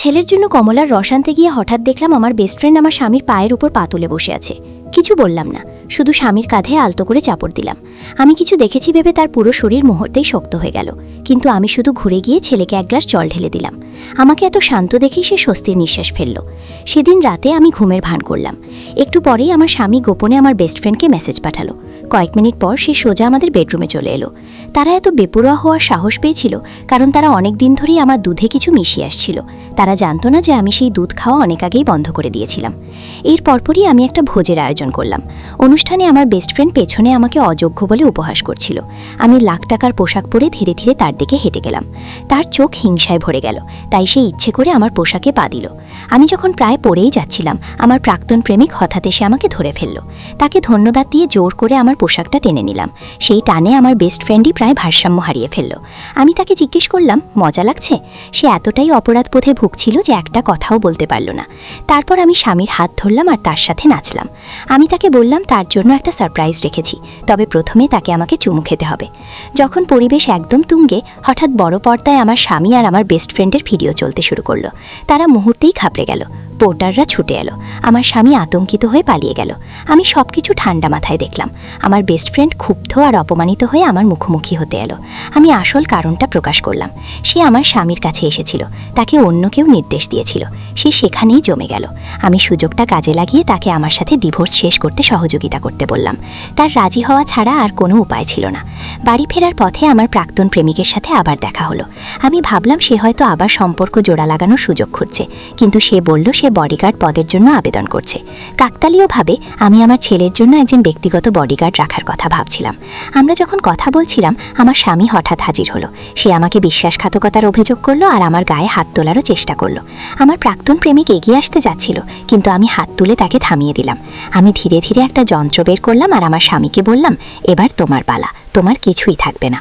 ছেলের জন্য কমলার রস আনতে গিয়ে হঠাৎ দেখলাম আমার বেস্ট ফ্রেন্ড আমার স্বামীর পায়ের উপর পা তুলে বসে আছে। কিছু বললাম না, শুধু স্বামীর কাঁধে আলতো করে চাপড় দিলাম। আমি কিছু দেখেছি ভেবে তার পুরো শরীর মুহূর্তেই শক্ত হয়ে গেল, কিন্তু আমি শুধু ঘুরে গিয়ে ছেলেকে এক গ্লাস জল ঢেলে দিলাম। আমাকে এত শান্ত দেখেই সে স্বস্তির নিঃশ্বাস ফেলল। সেদিন রাতে আমি ঘুমের ভান করলাম। একটু পরেই আমার স্বামী গোপনে আমার বেস্ট ফ্রেন্ডকে মেসেজ পাঠালো। কয়েক মিনিট পর সে সোজা আমাদের বেডরুমে চলে এলো। তারা এত বেপরোয়া হওয়ার সাহস পেয়েছিল কারণ তারা অনেক দিন ধরেই আমার দুধে কিছু মিশিয়ে আসছিল। তারা জানতো না যে আমি সেই দুধ খাওয়া অনেক আগেই বন্ধ করে দিয়েছিলাম। এর পরপরই আমি একটা ভোজের আয়োজন করলাম। অনুষ্ঠানে আমার বেস্ট ফ্রেন্ড পেছনে আমাকে অযোগ্য বলে উপহাস করছিল। আমি লাখ টাকার পোশাক পরে ধীরে ধীরে তার দিকে হেঁটে গেলাম। তার চোখ হিংসায় ভরে গেল, তাই সে ইচ্ছে করে আমার পোশাকে পা দিল। আমি যখন প্রায় পড়েই যাচ্ছিলাম, আমার প্রাক্তন প্রেমিক হঠাৎ এসে আমাকে ধরে ফেলল। তাকে ধন্যবাদ দিয়ে জোর করে আমার পোশাকটা টেনে নিলাম। সেই টানে আমার বেস্ট ফ্রেন্ডই প্রায় ভারসাম্য হারিয়ে ফেলল। আমি তাকে জিজ্ঞেস করলাম, মজা লাগছে? সে এতটাই অপরাধবোধে ভুগছিল যে একটা কথাও বলতে পারল না। তারপর আমি স্বামীর হাত ধরলাম আর তার সাথে নাচলাম। আমি তাকে বললাম তার জন্য একটা সারপ্রাইজ রেখেছি, তবে প্রথমে তাকে আমাকে চুমু খেতে হবে। যখন পরিবেশ একদম তুঙ্গে, হঠাৎ বড় পর্দায় আমার স্বামী আর আমার বেস্ট ফ্রেন্ডের ভিডিও চলতে শুরু করলো। তারা মুহূর্তেই ঘাবড়ে গেল। পোর্টাররা ছুটে এলো। আমার স্বামী আতঙ্কিত হয়ে পালিয়ে গেল। আমি সবকিছু ঠান্ডা মাথায় দেখলাম। আমার বেস্ট ফ্রেন্ড ক্ষুব্ধ আর অপমানিত হয়ে আমার মুখোমুখি হতে এলো। আমি আসল কারণটা প্রকাশ করলাম। সে আমার স্বামীর কাছে এসেছিল, তাকে অন্য কেউ নির্দেশ দিয়েছিল। সে সেখানেই জমে গেল। আমি সুযোগটা কাজে লাগিয়ে তাকে আমার সাথে ডিভোর্স শেষ করতে সহযোগিতা করতে বললাম। তার রাজি হওয়া ছাড়া আর কোনো উপায় ছিল না। বাড়ি ফেরার পথে আমার প্রাক্তন প্রেমিকের সাথে আবার দেখা হলো। আমি ভাবলাম সে হয়তো আবার সম্পর্ক জোড়া লাগানোর সুযোগ খুঁজছে, কিন্তু সে বলল সে বডিগার্ড পদের জন্য আবেদন করছে। কাকতালীয়ভাবে আমি আমার ছেলের জন্য একজন ব্যক্তিগত বডিগার্ড রাখার কথা ভাবছিলাম। আমরা যখন কথা বলছিলাম, আমার স্বামী হঠাৎ হাজির হলো। সে আমাকে বিশ্বাসঘাতকতার অভিযোগ করলো আর আমার গায়ে হাত তোলারও চেষ্টা করলো। আমার প্রাক্তন প্রেমিক এগিয়ে আসতে যাচ্ছিল, কিন্তু আমি হাত তুলে তাকে থামিয়ে দিলাম। আমি ধীরে ধীরে একটা যন্ত্র বের করলাম আর আমার স্বামীকে বললাম, এবার তোমার পালা, তোমার কিছুই থাকবে না।